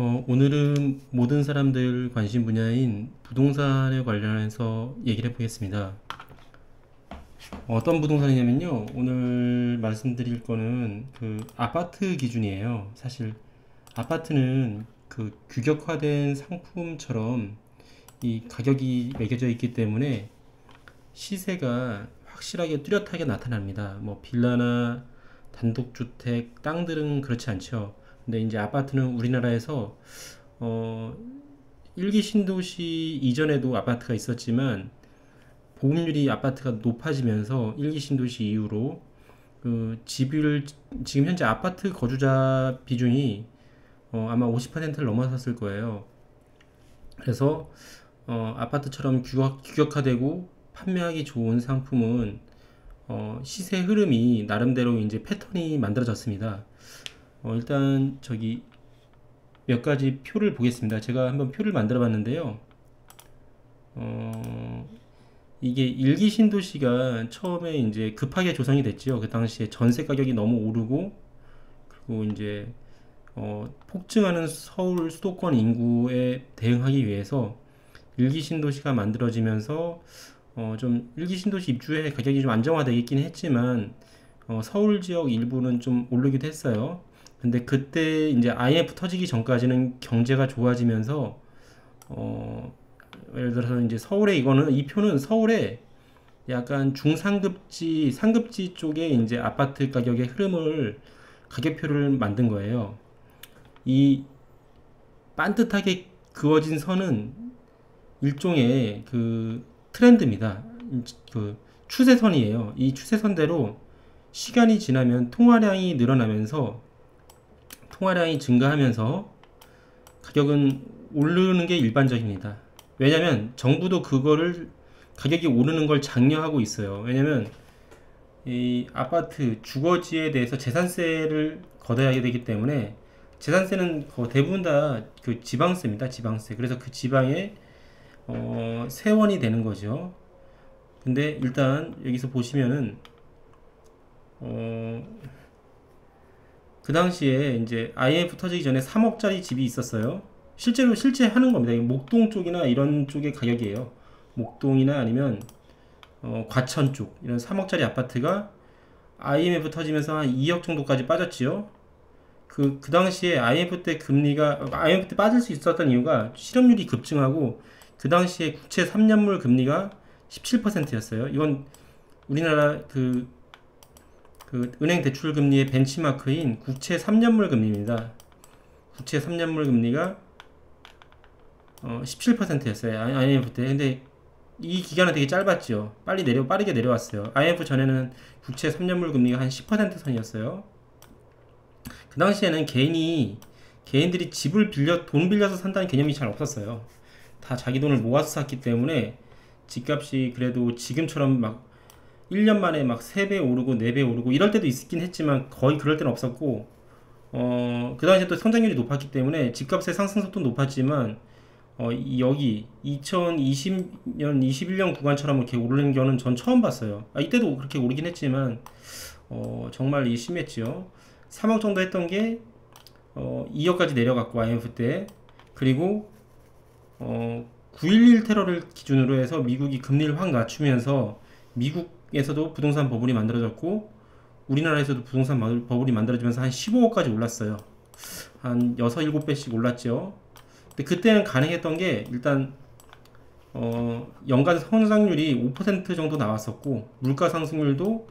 오늘은 모든 사람들 관심 분야인 부동산에 관련해서 얘기를 해보겠습니다. 어떤 부동산이냐면요. 오늘 말씀드릴 거는 그 아파트 기준이에요. 사실 아파트는 그 규격화된 상품처럼 이 가격이 매겨져 있기 때문에 시세가 확실하게 뚜렷하게 나타납니다. 뭐 빌라나 단독주택, 땅들은 그렇지 않죠. 근데 이제 아파트는 우리나라에서 어, 일기 신도시 이전에도 아파트가 있었지만 보급률이 아파트가 높아지면서 일기 신도시 이후로 그 집을 지금 현재 아파트 거주자 비중이 아마 50%를 넘어섰을 거예요. 그래서 아파트처럼 규격화되고 판매하기 좋은 상품은 시세 흐름이 나름대로 이제 패턴이 만들어졌습니다. 일단 저기 몇 가지 표를 보겠습니다. 제가 한번 표를 만들어 봤는데요. 이게 일기 신도시가 처음에 이제 급하게 조성이 됐죠. 그 당시에 전세 가격이 너무 오르고, 그리고 이제 폭증하는 서울 수도권 인구에 대응하기 위해서 일기 신도시가 만들어지면서 좀 일기 신도시 입주의 가격이 좀 안정화되긴 했지만 서울 지역 일부는 좀 오르기도 했어요. 근데 그때 이제 IMF 터지기 전까지는 경제가 좋아지면서 예를 들어서 이제 서울에 이거는 이 표는 서울에 약간 중상급지 상급지 쪽에 이제 아파트 가격의 흐름을 가격표를 만든 거예요. 이 반듯하게 그어진 선은 일종의 그 트렌드입니다. 그 추세선이에요. 이 추세선대로 시간이 지나면 통화량이 늘어나면서 통화량이 증가하면서 가격은 오르는 게 일반적입니다. 왜냐면 정부도 그거를 가격이 오르는 걸 장려하고 있어요. 왜냐면 이 아파트 주거지에 대해서 재산세를 걷어야 되기 때문에 재산세는 대부분 다 그 지방세입니다. 지방세. 그래서 그 지방에 세원이 되는 거죠. 근데 일단 여기서 보시면은 어, 그 당시에 이제 IMF 터지기 전에 3억짜리 집이 있었어요. 실제로 실제 하는 겁니다. 목동 쪽이나 이런 쪽의 가격이에요. 목동이나 아니면 과천 쪽 이런 3억짜리 아파트가 IMF 터지면서 한 2억 정도까지 빠졌지요. 그 당시에 IMF 때 빠질 수 있었던 이유가 실업률이 급증하고 그 당시에 국채 3년물 금리가 17%였어요. 이건 우리나라 그 은행 대출 금리의 벤치마크인 국채 3년물 금리입니다. 국채 3년물 금리가 17%였어요. IMF 때. 근데 이 기간은 되게 짧았죠. 빠르게 내려왔어요. IMF 전에는 국채 3년물 금리가 한 10% 선이었어요. 그 당시에는 개인들이 돈 빌려서 산다는 개념이 잘 없었어요. 다 자기 돈을 모아서 샀기 때문에 집값이 그래도 지금처럼 막 1년 만에 막 3배 오르고 4배 오르고 이럴 때도 있긴 했지만 거의 그럴 때는 없었고, 그 당시에 또 성장률이 높았기 때문에 집값의 상승 속도 높았지만, 여기 2020년, 21년 구간처럼 이렇게 오르는 거는 전 처음 봤어요. 이때도 그렇게 오르긴 했지만, 정말 이 심했죠. 3억 정도 했던 게, 2억까지 내려갔고, IMF 때. 그리고, 9.11 테러를 기준으로 해서 미국이 금리를 확 낮추면서 미국에서도 부동산 버블이 만들어졌고 우리나라에서도 부동산 버블이 만들어지면서 한 15억까지 올랐어요. 한 6, 7배씩 올랐죠. 근데 그때는 가능했던 게 일단 연간 성장률이 5% 정도 나왔었고 물가 상승률도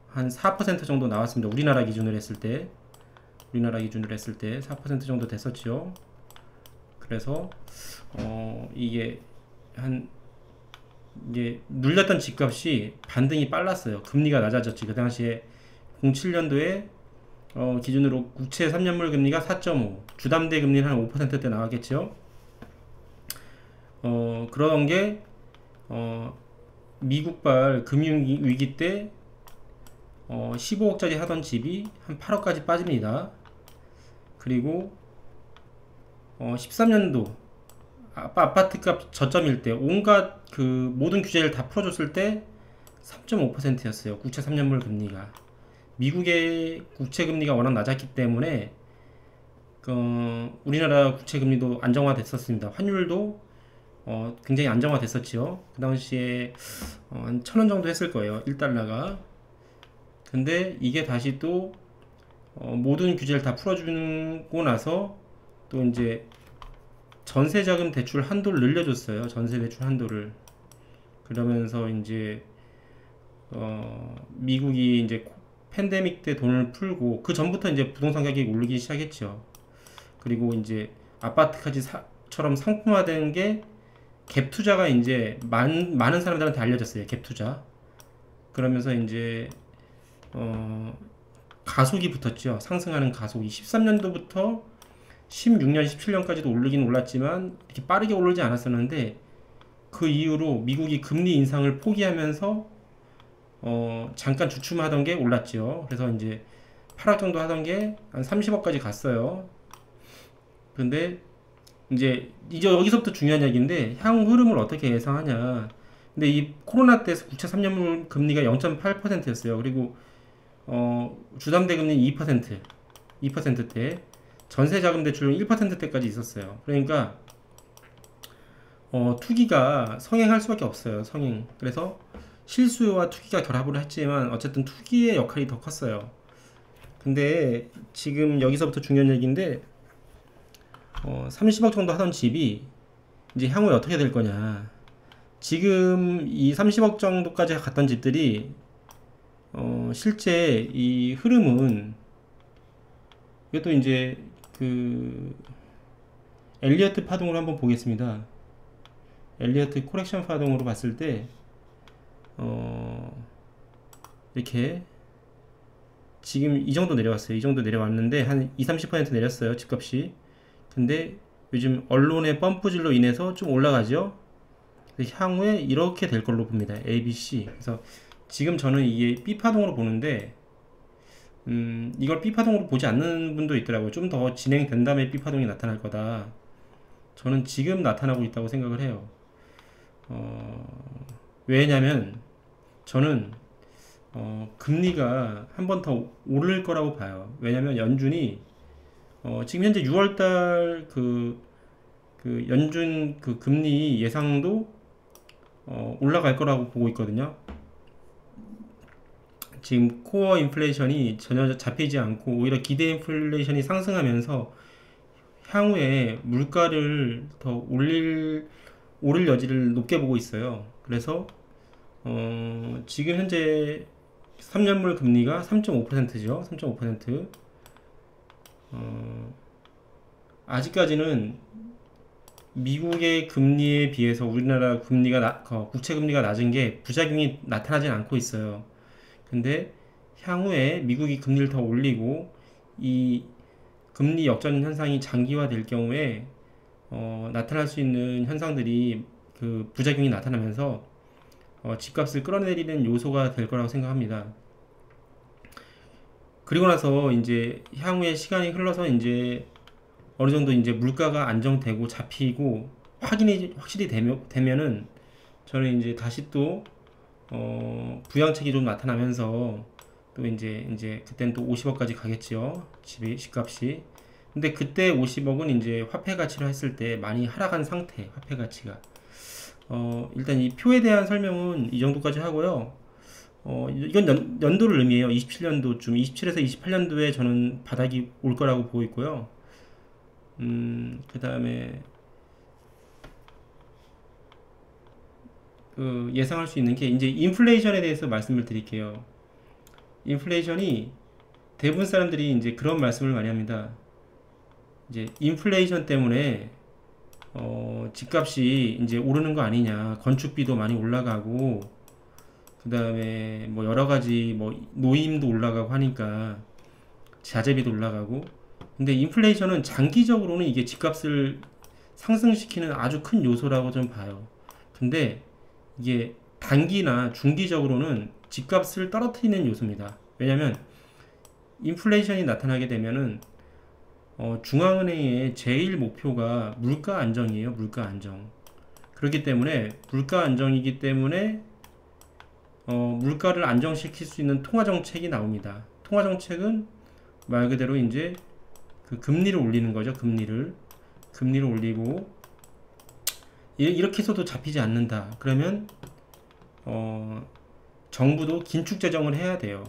한 4% 정도 나왔습니다. 우리나라 기준으로 했을 때 4% 정도 됐었죠. 그래서 이게 이제 눌렸던 집값이 반등이 빨랐어요. 금리가 낮아졌지. 그 당시에 07년도에 기준으로 국채 3년물 금리가 4.5, 주담대 금리는 한 5%대 나왔겠죠. 그런 게 미국발 금융위기 때 15억짜리 하던 집이 한 8억까지 빠집니다. 그리고 13년도 아파트값 저점일 때 온갖 그 모든 규제를 다 풀어줬을 때 3.5%였어요. 국채 3년물 금리가. 미국의 국채 금리가 워낙 낮았기 때문에 우리나라 국채 금리도 안정화됐었습니다. 환율도 굉장히 안정화됐었지요. 그 당시에 한 1,000원 정도 했을 거예요. 1달러가. 근데 이게 다시 또 모든 규제를 다 풀어주고 나서 또 이제 전세자금 대출 한도를 늘려줬어요. 전세 대출 한도를. 그러면서 이제 미국이 이제 팬데믹 때 돈을 풀고 그 전부터 이제 부동산 가격이 오르기 시작했죠. 그리고 이제 아파트까지처럼 상품화된 게 갭 투자가 이제 많은 사람들한테 알려졌어요. 갭 투자. 그러면서 이제 가속이 붙었죠. 상승하는 가속이 13년도부터 16년, 17년까지도 오르긴 올랐지만 이렇게 빠르게 오르지 않았었는데 그 이후로 미국이 금리 인상을 포기하면서 잠깐 주춤하던 게 올랐죠. 그래서 이제 8억 정도 하던 게 한 30억까지 갔어요. 근데 이제 여기서부터 중요한 얘기인데 향후 흐름을 어떻게 예상하냐. 근데 이 코로나 때 국채 3년물 금리가 0.8%였어요. 그리고 주담대 금리는 2%대, 전세자금 대출은 1%대까지 있었어요. 그러니까 투기가 성행할 수밖에 없어요. 성행. 그래서 실수요와 투기가 결합을 했지만 어쨌든 투기의 역할이 더 컸어요. 근데 지금 여기서부터 중요한 얘기인데 30억 정도 하던 집이 이제 향후에 어떻게 될 거냐. 지금 이 30억 정도까지 갔던 집들이 실제 이 흐름은 이것도 이제 그 엘리어트 파동으로 한번 보겠습니다. 엘리어트 코렉션 파동으로 봤을 때 이렇게 지금 이 정도 내려왔어요. 이 정도 내려왔는데 한 2-30% 내렸어요. 집값이. 근데 요즘 언론의 펌프질로 인해서 좀 올라가죠. 향후에 이렇게 될 걸로 봅니다. A, B, C. 그래서 지금 저는 이게 B파동으로 보는데 이걸 B파동으로 보지 않는 분도 있더라고요. 좀 더 진행된 다음에 B파동이 나타날 거다. 저는 지금 나타나고 있다고 생각을 해요. 왜냐면 저는 금리가 한 번 더 오를 거라고 봐요. 왜냐면 연준이 지금 현재 6월달 그 연준 그 금리 예상도 올라갈 거라고 보고 있거든요. 지금 코어 인플레이션이 전혀 잡히지 않고 오히려 기대 인플레이션이 상승하면서 향후에 물가를 더 오를 여지를 높게 보고 있어요. 그래서 지금 현재 3년물 금리가 3.5%죠. 3.5%. 아직까지는 미국의 금리에 비해서 우리나라 금리가 국채 금리가 낮은 게 부작용이 나타나진 않고 있어요. 근데 향후에 미국이 금리를 더 올리고 이 금리 역전 현상이 장기화될 경우에 나타날 수 있는 현상들이 그 부작용이 나타나면서 집값을 끌어내리는 요소가 될 거라고 생각합니다. 그리고 나서 이제 향후에 시간이 흘러서 이제 어느 정도 이제 물가가 안정되고 잡히고 확실히 되면은 저는 이제 다시 또 부양책이 좀 나타나면서 또 이제 그때는 또 50억까지 가겠지요. 집값이. 근데 그때 50억은 이제 화폐 가치로 했을 때 많이 하락한 상태, 화폐 가치가. 일단 이 표에 대한 설명은 이 정도까지 하고요. 이건 연도를 의미해요. 27년도쯤, 27에서 28년도에 저는 바닥이 올 거라고 보고 있고요. 그 다음에 예상할 수 있는 게 이제 인플레이션에 대해서 말씀을 드릴게요. 인플레이션이 대부분 사람들이 이제 그런 말씀을 많이 합니다. 이제 인플레이션 때문에 집값이 이제 오르는 거 아니냐, 건축비도 많이 올라가고 그 다음에 뭐 여러가지 뭐 노임도 올라가고 하니까 자재비도 올라가고. 근데 인플레이션은 장기적으로는 이게 집값을 상승시키는 아주 큰 요소라고 좀 봐요. 근데 이게 단기나 중기적으로는 집값을 떨어뜨리는 요소입니다. 왜냐면 인플레이션이 나타나게 되면은 중앙은행의 제일 목표가 물가 안정이에요. 물가 안정. 그렇기 때문에 물가 안정이기 때문에 물가를 안정시킬 수 있는 통화정책이 나옵니다. 통화정책은 말 그대로 이제 그 금리를 올리는 거죠. 금리를 올리고 이렇게 해서도 잡히지 않는다. 그러면 정부도 긴축 재정을 해야 돼요.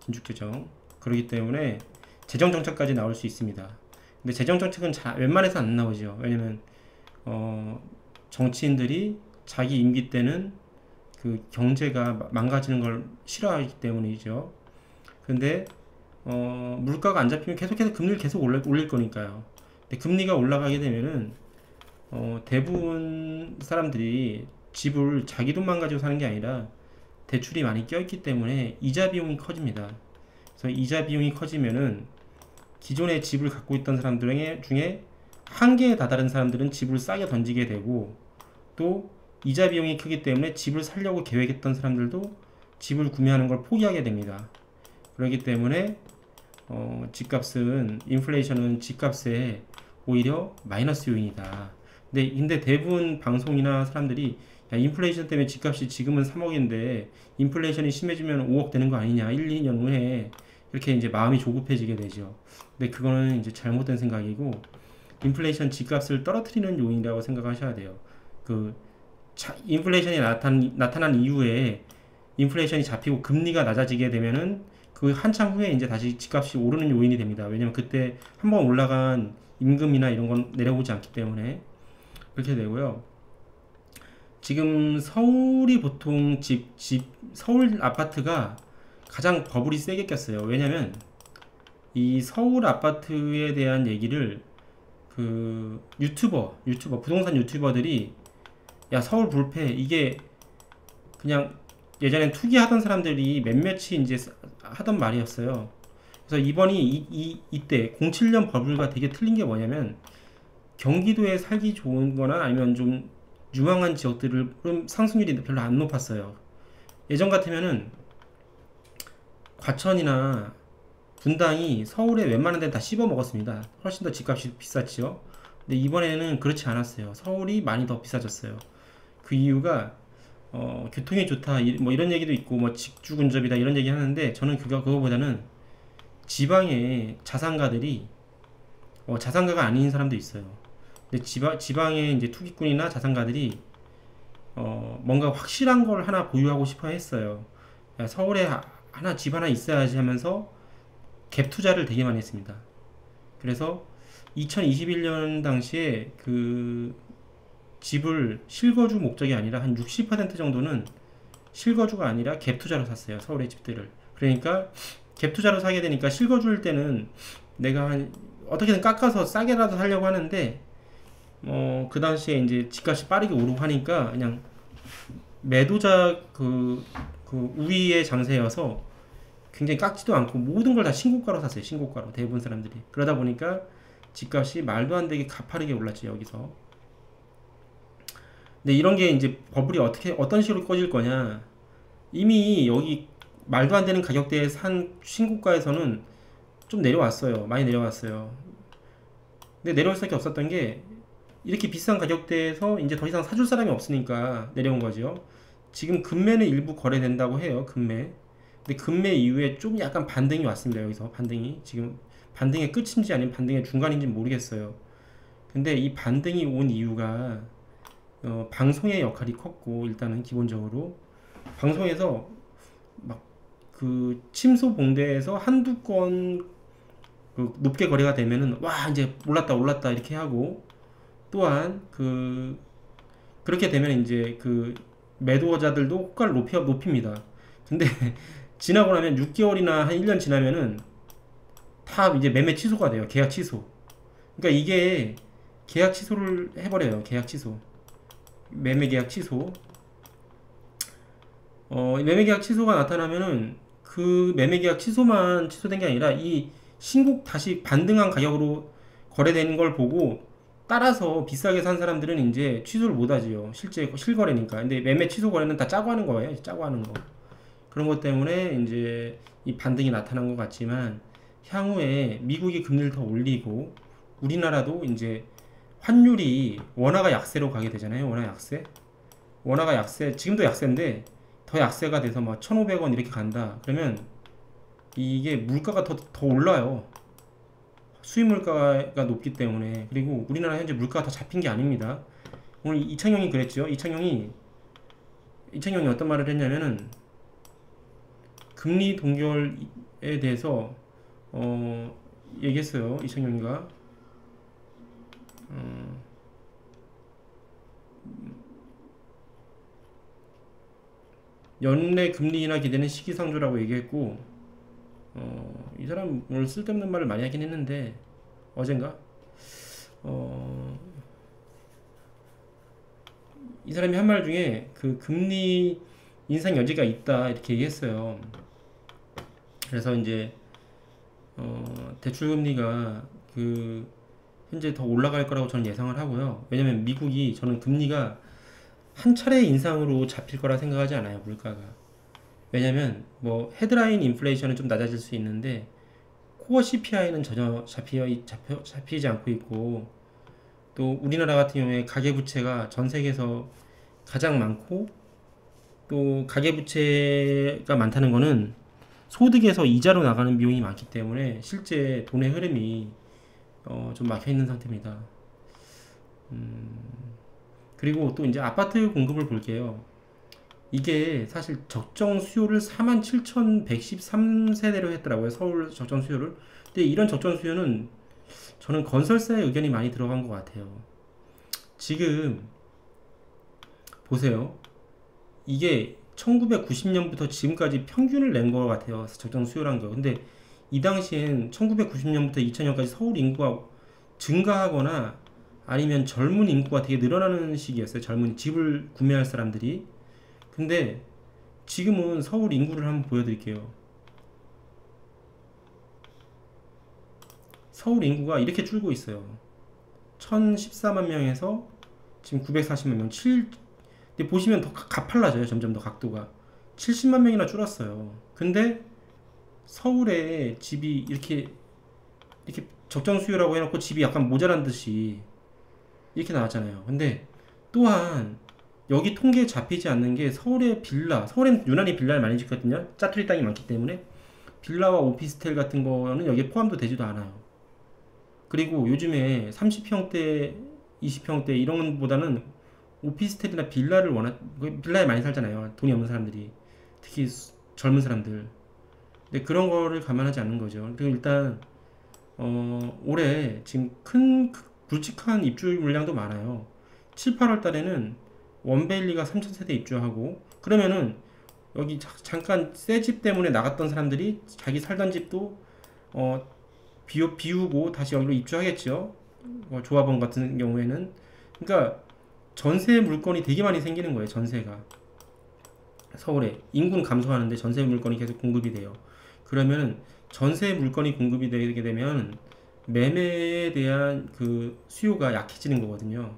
긴축 재정. 그렇기 때문에 재정 정책까지 나올 수 있습니다. 근데 재정 정책은 웬만해서 안 나오죠. 왜냐면 정치인들이 자기 임기 때는 그 경제가 망가지는 걸 싫어하기 때문이죠. 근데 물가가 안 잡히면 계속해서 금리를 계속 올릴 거니까요. 근데 금리가 올라가게 되면은 대부분 사람들이 집을 자기 돈만 가지고 사는 게 아니라 대출이 많이 껴있기 때문에 이자 비용이 커집니다. 그래서 이자 비용이 커지면은 기존에 집을 갖고 있던 사람들 중에 한계에 다다른 사람들은 집을 싸게 던지게 되고, 또 이자 비용이 크기 때문에 집을 살려고 계획했던 사람들도 집을 구매하는 걸 포기하게 됩니다. 그렇기 때문에 집값은, 인플레이션은 집값에 오히려 마이너스 요인이다. 근데 대부분 방송이나 사람들이 야, 인플레이션 때문에 집값이 지금은 3억인데 인플레이션이 심해지면 5억 되는 거 아니냐, 1, 2년 후에. 이렇게 이제 마음이 조급해지게 되죠. 근데 그거는 이제 잘못된 생각이고, 인플레이션 집값을 떨어뜨리는 요인이라고 생각하셔야 돼요. 인플레이션이 나타난 이후에 인플레이션이 잡히고 금리가 낮아지게 되면은 그 한참 후에 이제 다시 집값이 오르는 요인이 됩니다. 왜냐면 그때 한번 올라간 임금이나 이런 건 내려오지 않기 때문에 그렇게 되고요. 지금 서울이 보통 서울 아파트가 가장 버블이 세게 꼈어요. 왜냐면 이 서울 아파트에 대한 얘기를 그 부동산 유튜버들이 야, 서울 불패, 이게 그냥 예전엔 투기하던 사람들이 몇몇이 이제 하던 말이었어요. 그래서 이때 07년 버블과 되게 틀린 게 뭐냐면, 경기도에 살기 좋은 거나 아니면 좀 유망한 지역들은 상승률이 별로 안 높았어요. 예전 같으면은 과천이나 분당이 서울에 웬만한 데는 다 씹어 먹었습니다. 훨씬 더 집값이 비쌌죠. 근데 이번에는 그렇지 않았어요. 서울이 많이 더 비싸졌어요. 그 이유가 교통이 좋다 뭐 이런 얘기도 있고, 뭐 직주 근접이다 이런 얘기 하는데, 저는 그거보다는 지방의 자산가들이 자산가가 아닌 사람도 있어요. 근데 지방의 이제 투기꾼이나 자산가들이 뭔가 확실한 걸 하나 보유하고 싶어 했어요. 야, 서울에 집 하나 있어야지 하면서 갭 투자를 되게 많이 했습니다. 그래서 2021년 당시에 그 집을 실거주 목적이 아니라 한 60% 정도는 실거주가 아니라 갭 투자로 샀어요. 서울의 집들을. 그러니까 갭 투자로 사게 되니까 실거주일 때는 내가 어떻게든 깎아서 싸게라도 살려고 하는데, 그 당시에 이제 집값이 빠르게 오르고 하니까 그냥 매도자 그 우위의 장세여서 굉장히 깎지도 않고 모든 걸 다 신고가로 샀어요. 신고가로 대부분 사람들이. 그러다 보니까 집값이 말도 안 되게 가파르게 올랐죠, 여기서. 근데 이런 게 이제 버블이 어떤 식으로 꺼질 거냐, 이미 여기 말도 안 되는 가격대에 산 신고가에서는 좀 내려왔어요. 많이 내려왔어요. 근데 내려올 수밖에 없었던 게, 이렇게 비싼 가격대에서 이제 더 이상 사줄 사람이 없으니까 내려온 거죠. 지금 금매는 일부 거래된다고 해요. 금매. 근데 금매 이후에 좀 약간 반등이 왔습니다. 여기서 지금 반등의 끝인지 아니면 반등의 중간인지 모르겠어요. 근데 이 반등이 온 이유가 방송의 역할이 컸고, 일단은 기본적으로 방송에서 막 그 침소 봉대에서 한두 건 높게 거래가 되면은 와, 이제 올랐다 이렇게 하고, 또한 그렇게 되면 이제 그 매도자들도 호가를 높입니다. 근데 지나고 나면 6개월이나 한 1년 지나면은 다 이제 매매 취소가 돼요. 계약 취소. 그러니까 이게 계약 취소를 해버려요. 계약 취소. 매매 계약 취소. 매매 계약 취소가 나타나면은 그 매매 계약 취소만 취소된 게 아니라 이 다시 반등한 가격으로 거래되는 걸 보고 따라서 비싸게 산 사람들은 이제 취소를 못 하지요. 실거래니까. 근데 매매 취소 거래는 다 짜고 하는 거예요. 짜고 하는 거. 그런 것 때문에 이제 이 반등이 나타난 것 같지만, 향후에 미국이 금리를 더 올리고 우리나라도 이제 환율이 원화가 약세로 가게 되잖아요. 원화가 약세, 지금도 약세인데 더 약세가 돼서 막 1,500원 이렇게 간다. 그러면 이게 물가가 더 올라요. 수입 물가가 높기 때문에. 그리고 우리나라 현재 물가가 다 잡힌 게 아닙니다. 오늘 이창용이 그랬죠. 이창용이 어떤 말을 했냐면은 금리 동결에 대해서 얘기했어요. 이창용이가 연내 금리 인하 기대는 시기상조라고 얘기했고, 이 사람 오늘 쓸데없는 말을 많이 하긴 했는데, 어젠가 이 사람이 한 말 중에 그 금리 인상 여지가 있다 이렇게 얘기했어요. 그래서 이제 대출 금리가 그 현재 더 올라갈 거라고 저는 예상을 하고요. 왜냐면 미국이, 저는 금리가 한 차례 인상으로 잡힐 거라 생각하지 않아요. 물가가. 왜냐면 뭐 헤드라인 인플레이션은 좀 낮아질 수 있는데 코어 CPI는 전혀 잡히지 않고 있고, 또 우리나라 같은 경우에 가계부채가 전 세계에서 가장 많고, 또 가계부채가 많다는 거는 소득에서 이자로 나가는 비용이 많기 때문에 실제 돈의 흐름이 좀 막혀 있는 상태입니다. 그리고 또 이제 아파트 공급을 볼게요. 이게 사실 적정 수요를 47,113세대로 했더라고요. 서울 적정 수요를. 근데 이런 적정 수요는 저는 건설사의 의견이 많이 들어간 것 같아요. 지금 보세요. 이게 1990년부터 지금까지 평균을 낸 것 같아요. 적정 수요란 거. 근데 이 당시엔 1990년부터 2000년까지 서울 인구가 증가하거나 아니면 젊은 인구가 되게 늘어나는 시기였어요. 젊은 집을 구매할 사람들이. 근데 지금은 서울 인구를 한번 보여드릴게요. 서울 인구가 이렇게 줄고 있어요. 1014만 명에서 지금 940만 명. 근데 보시면 더 가팔라져요. 점점 더 각도가. 70만 명이나 줄었어요. 근데 서울에 집이 이렇게 적정 수요라고 해놓고 집이 약간 모자란 듯이 이렇게 나왔잖아요. 근데 또한 여기 통계에 잡히지 않는 게 서울의 빌라, 서울엔 유난히 빌라를 많이 짓거든요. 짜투리 땅이 많기 때문에. 빌라와 오피스텔 같은 거는 여기에 포함도 되지도 않아요. 그리고 요즘에 30평대, 20평대 이런 것보다는 오피스텔이나 빌라를 빌라에 많이 살잖아요. 돈이 없는 사람들이. 특히 젊은 사람들. 근데 그런 거를 감안하지 않는 거죠. 그리고 일단 올해 지금 큰 굵직한 입주 물량도 많아요. 7, 8월 달에는 원베일리가 3,000세대 입주하고, 그러면은 여기 잠깐 새 집 때문에 나갔던 사람들이 자기 살던 집도 비우고 다시 여기로 입주하겠죠. 조합원 같은 경우에는. 그러니까 전세 물건이 되게 많이 생기는 거예요. 전세가 서울에 인구는 감소하는데 전세 물건이 계속 공급이 돼요. 그러면 전세 물건이 공급이 되게 되면 매매에 대한 그 수요가 약해지는 거거든요.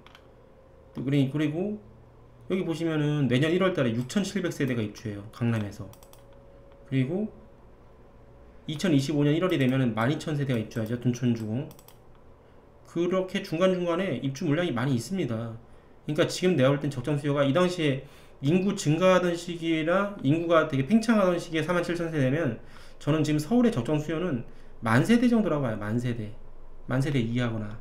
또 그리고 여기 보시면은 내년 1월 달에 6,700세대가 입주해요. 강남에서. 그리고 2025년 1월이 되면은 12,000세대가 입주하죠. 둔촌주공. 그렇게 중간중간에 입주 물량이 많이 있습니다. 그러니까 지금 내가 볼 땐 적정 수요가 이 당시에 인구 증가하던 시기나 인구가 되게 팽창하던 시기에 47,000세대면 저는 지금 서울의 적정 수요는 만세대 정도라고 봐요. 만세대 이하거나.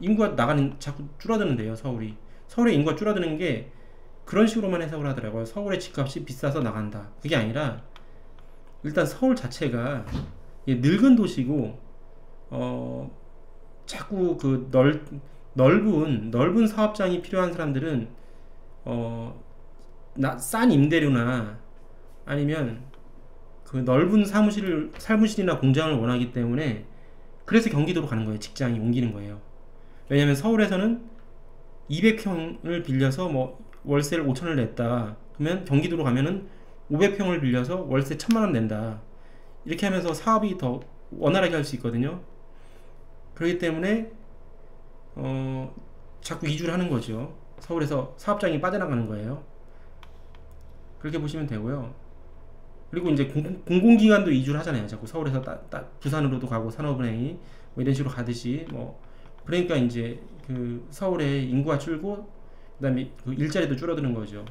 인구가 자꾸 줄어드는데요. 서울의 인구가 줄어드는 게 그런 식으로만 해석을 하더라고요. 서울의 집값이 비싸서 나간다. 그게 아니라 일단 서울 자체가 늙은 도시고 자꾸 그 넓은 사업장이 필요한 사람들은 싼 임대료나 아니면 그 넓은 사무실이나 공장을 원하기 때문에, 그래서 경기도로 가는 거예요. 직장이 옮기는 거예요. 왜냐면 서울에서는 200평을 빌려서 뭐 월세를 5천을 냈다. 그러면 경기도로 가면은 500평을 빌려서 월세 1,000만원 낸다. 이렇게 하면서 사업이 더 원활하게 할 수 있거든요. 그렇기 때문에 자꾸 이주를 하는 거죠. 서울에서 사업장이 빠져나가는 거예요. 그렇게 보시면 되고요. 그리고 이제 공공기관도 이주를 하잖아요. 자꾸 서울에서 부산으로도 가고, 산업은행이 뭐 이런 식으로 가듯이. 그러니까 이제 그 서울의 인구가 줄고 그다음에 그 일자리도 줄어드는 거죠.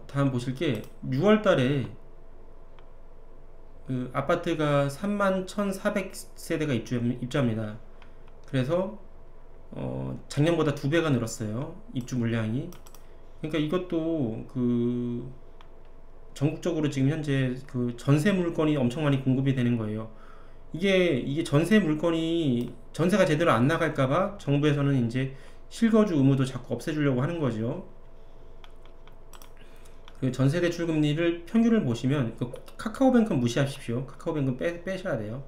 다음 보실 게 6월 달에 그 아파트가 31,400세대가 입주합니다. 그래서 작년보다 2배가 늘었어요. 입주 물량이. 그러니까 이것도 그 전국적으로 지금 현재 그 전세 물건이 엄청 많이 공급이 되는 거예요. 이게 전세 물건이 전세가 제대로 안 나갈까봐 정부에서는 이제 실거주 의무도 자꾸 없애주려고 하는 거죠. 그 전세 대출 금리를 평균을 보시면 그 카카오뱅크 무시하십시오. 카카오뱅크 빼셔야 돼요.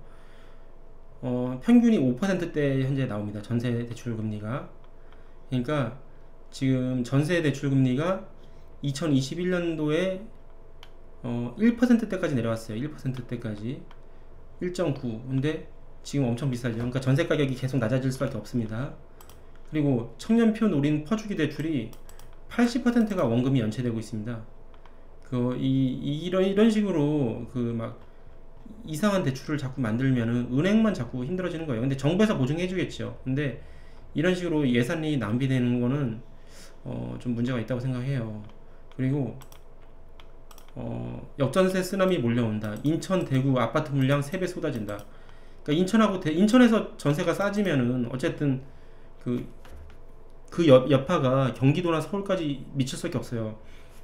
평균이 5%대 현재 나옵니다. 전세 대출 금리가. 그러니까 지금 전세 대출 금리가 2021년도에 1%대까지 내려왔어요. 1%대까지 1.9. 근데 지금 엄청 비싸죠. 그러니까 전세 가격이 계속 낮아질 수밖에 없습니다. 그리고 청년표 노린 퍼주기 대출이 80%가 원금이 연체되고 있습니다. 이런 식으로 그 막 이상한 대출을 자꾸 만들면은 은행만 자꾸 힘들어지는 거예요. 근데 정부에서 보증해 주겠죠. 근데 이런 식으로 예산이 낭비되는 거는 좀 문제가 있다고 생각해요. 그리고 역전세 쓰나미 몰려온다. 인천, 대구 아파트 물량 3배 쏟아진다. 그러니까 인천에서 전세가 싸지면은 어쨌든 그 여파가 경기도나 서울까지 미칠 수밖에 없어요.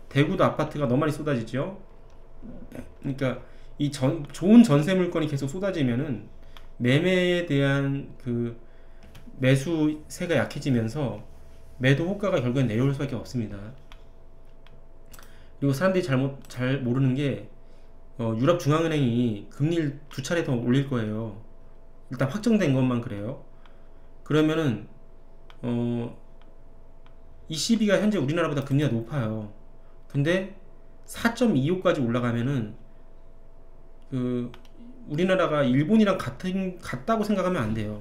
대구도 아파트가 너무 많이 쏟아지죠. 그러니까 좋은 전세 물건이 계속 쏟아지면은 매매에 대한 그 매수세가 약해지면서 매도 호가가 결국엔 내려올 수밖에 없습니다. 그리고 사람들이 잘 모르는 게 유럽중앙은행이 금리를 2차례 더 올릴 거예요. 일단 확정된 것만 그래요. 그러면은 ECB가 현재 우리나라보다 금리가 높아요. 근데 4.25까지 올라가면은 우리나라가 일본이랑 같다고 생각하면 안 돼요.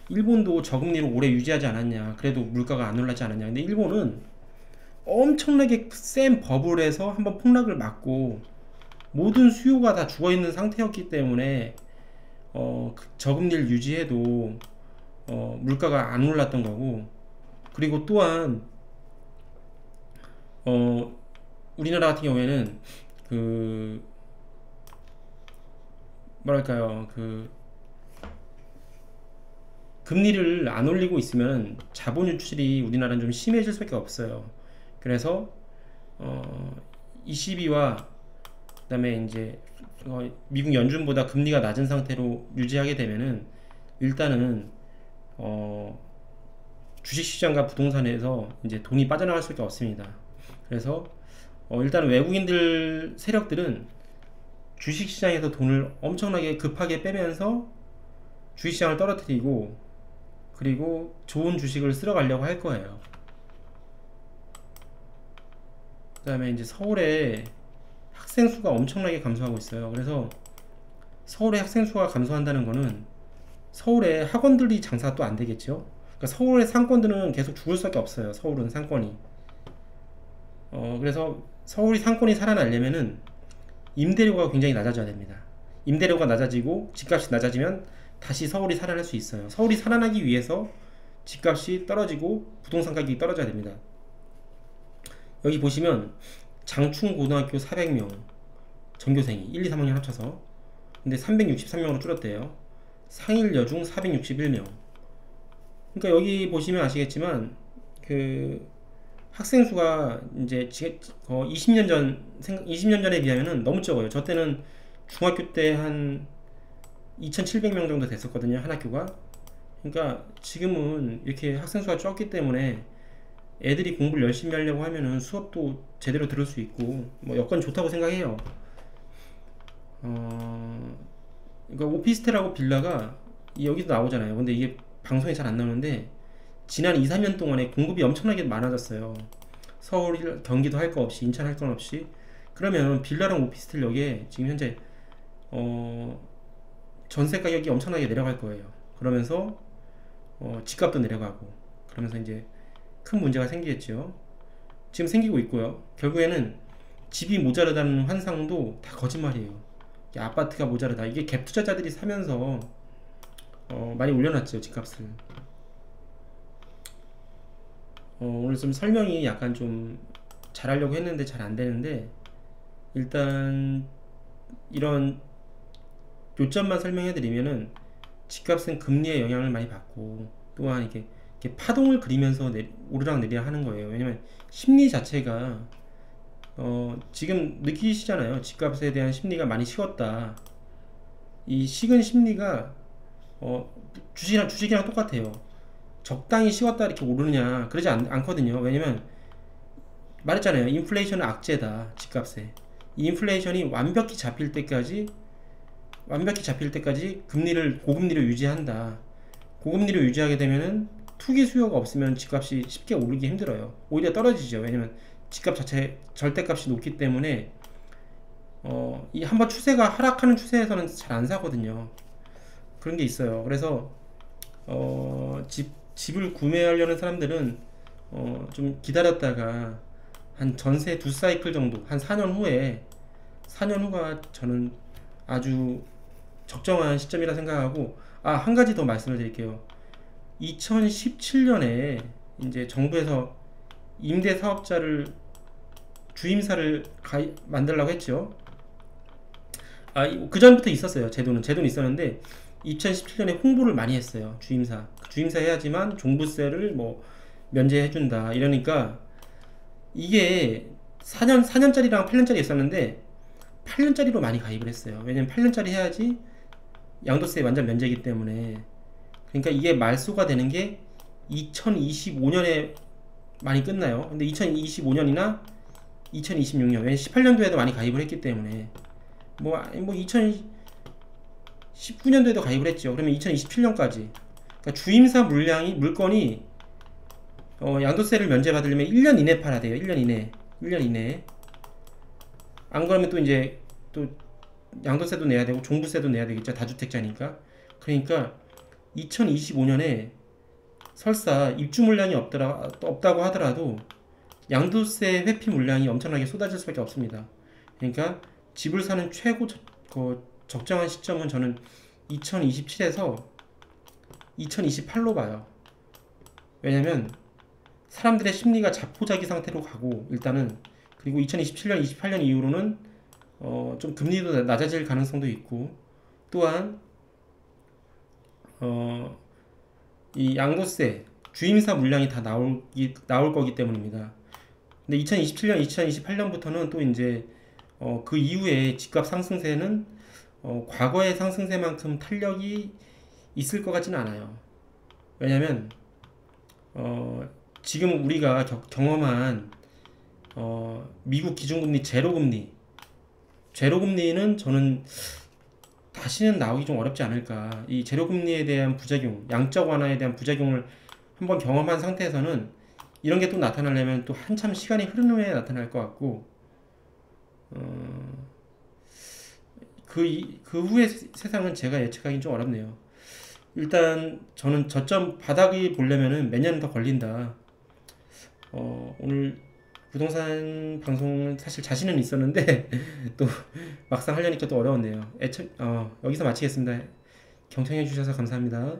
일본도 저금리로 오래 유지하지 않았냐, 그래도 물가가 안 올랐지 않았냐. 근데 일본은 엄청나게 센 버블에서 한번 폭락을 맞고 모든 수요가 다 죽어있는 상태였기 때문에 저금리를 유지해도 물가가 안 올랐던 거고, 그리고 또한 우리나라 같은 경우에는 뭐랄까요, 금리를 안 올리고 있으면 자본 유출이 우리나라는 좀 심해질 수밖에 없어요. 그래서 ECB와 그다음에 이제 미국 연준보다 금리가 낮은 상태로 유지하게 되면은 일단은 주식시장과 부동산에서 이제 돈이 빠져나갈 수밖에 없습니다. 그래서 일단 외국인들 세력들은 주식시장에서 돈을 엄청나게 급하게 빼면서 주식시장을 떨어뜨리고, 그리고 좋은 주식을 쓸어가려고 할 거예요. 그 다음에 이제 서울에 학생 수가 엄청나게 감소하고 있어요. 그래서 서울의 학생 수가 감소한다는 거는 서울의 학원들이 장사가 또 안 되겠죠. 그러니까 서울의 상권들은 계속 죽을 수밖에 없어요. 서울은 상권이. 그래서 서울이 상권이 살아나려면은 임대료가 굉장히 낮아져야 됩니다. 임대료가 낮아지고 집값이 낮아지면 다시 서울이 살아날 수 있어요. 서울이 살아나기 위해서 집값이 떨어지고 부동산 가격이 떨어져야 됩니다. 여기 보시면 장충고등학교 400명 전교생이 1, 2, 3학년 합쳐서, 근데 363명으로 줄었대요. 상일여중 461명. 그러니까 여기 보시면 아시겠지만 학생 수가 이제 20년 전에 비하면은 너무 적어요. 저 때는 중학교 때 한 2,700명 정도 됐었거든요, 한 학교가. 그러니까 지금은 이렇게 학생 수가 적기 때문에 애들이 공부를 열심히 하려고 하면은 수업도 제대로 들을 수 있고 뭐 여건 좋다고 생각해요. 그러니까 오피스텔하고 빌라가 여기도 나오잖아요. 근데 이게 방송에 잘 안 나오는데 지난 2, 3년 동안에 공급이 엄청나게 많아졌어요. 서울, 경기도 할 거 없이, 인천 할 건 없이. 그러면 빌라랑 오피스텔 여기에 지금 현재 전세 가격이 엄청나게 내려갈 거예요. 그러면서 집값도 내려가고, 그러면서 이제 큰 문제가 생기겠죠. 지금 생기고 있고요. 결국에는 집이 모자르다는 환상도 다 거짓말이에요. 아파트가 모자르다, 이게 갭 투자자들이 사면서 많이 올려놨죠, 집값을. 오늘 좀 설명이 약간 좀 잘하려고 했는데 잘 안되는데, 일단 이런 요점만 설명해 드리면은 집값은 금리의 영향을 많이 받고 또한 이렇게 파동을 그리면서 오르락 내리락 하는 거예요. 왜냐면 심리 자체가 지금 느끼시잖아요. 집값에 대한 심리가 많이 식었다. 이 식은 심리가 주식이랑 똑같아요. 적당히 식었다 이렇게 오르느냐 그러지 않거든요. 왜냐면 말했잖아요. 인플레이션은 악재다. 집값에 이 인플레이션이 완벽히 잡힐 때까지 고금리를 유지한다. 고금리를 유지하게 되면은 투기 수요가 없으면 집값이 쉽게 오르기 힘들어요. 오히려 떨어지죠. 왜냐면 집값 자체 절대값이 높기 때문에 이 한번 추세가 하락하는 추세에서는 잘 안 사거든요. 그런 게 있어요. 그래서 집을 구매하려는 사람들은 좀 기다렸다가 한 전세 두 사이클 정도 한 4년 후가 저는 아주 적정한 시점이라 생각하고, 한 가지 더 말씀을 드릴게요. 2017년에 이제 정부에서 임대 사업자를 주임사를 만들라고 했죠. 그 전부터 있었어요. 제도는 있었는데 2017년에 홍보를 많이 했어요. 주임사 해야지만 종부세를 뭐 면제해준다 이러니까 이게 4년짜리랑 8년짜리 있었는데 8년짜리로 많이 가입을 했어요. 왜냐면 8년짜리 해야지 양도세 완전 면제이기 때문에. 그러니까 이게 말소가 되는 게 2025년에 많이 끝나요. 근데 2025년이나 2026년, 왜냐면 18년도에도 많이 가입을 했기 때문에 뭐 2019년도에도 가입을 했죠. 그러면 2027년까지. 그러니까 주임사 물건이 양도세를 면제받으려면 1년 이내 팔아야 돼요. 1년 이내. 안 그러면 또 이제 또 양도세도 내야 되고 종부세도 내야 되겠죠. 다주택자니까. 그러니까 2025년에 설사 입주 물량이 없다고 하더라도 양도세 회피 물량이 엄청나게 쏟아질 수밖에 없습니다. 그러니까 집을 사는 최고 적정한 시점은 저는 2027에서 2028로 봐요. 왜냐면 사람들의 심리가 자포자기 상태로 가고 일단은, 그리고 2027년, 28년 이후로는 좀 금리도 낮아질 가능성도 있고, 또한 이 양도세, 주임사 물량이 다 나올 거기 때문입니다. 근데 2027년, 2028년부터는 또 이제 그 이후에 집값 상승세는 과거의 상승세만큼 탄력이 있을 것 같지는 않아요. 왜냐면 지금 우리가 경험한 미국 기준금리 제로금리는 저는 다시는 나오기 좀 어렵지 않을까. 이 제로금리에 대한 부작용, 양적 완화에 대한 부작용을 한번 경험한 상태에서는 이런 게 또 나타나려면 또 한참 시간이 흐른 후에 나타날 것 같고, 그 후의 세상은 제가 예측하기는 좀 어렵네요. 일단 저는 저점 바닥이 보려면은 몇 년 더 걸린다. 오늘 부동산 방송은 사실 자신은 있었는데 또 막상 하려니까 또 어려웠네요. 여기서 마치겠습니다. 경청해 주셔서 감사합니다.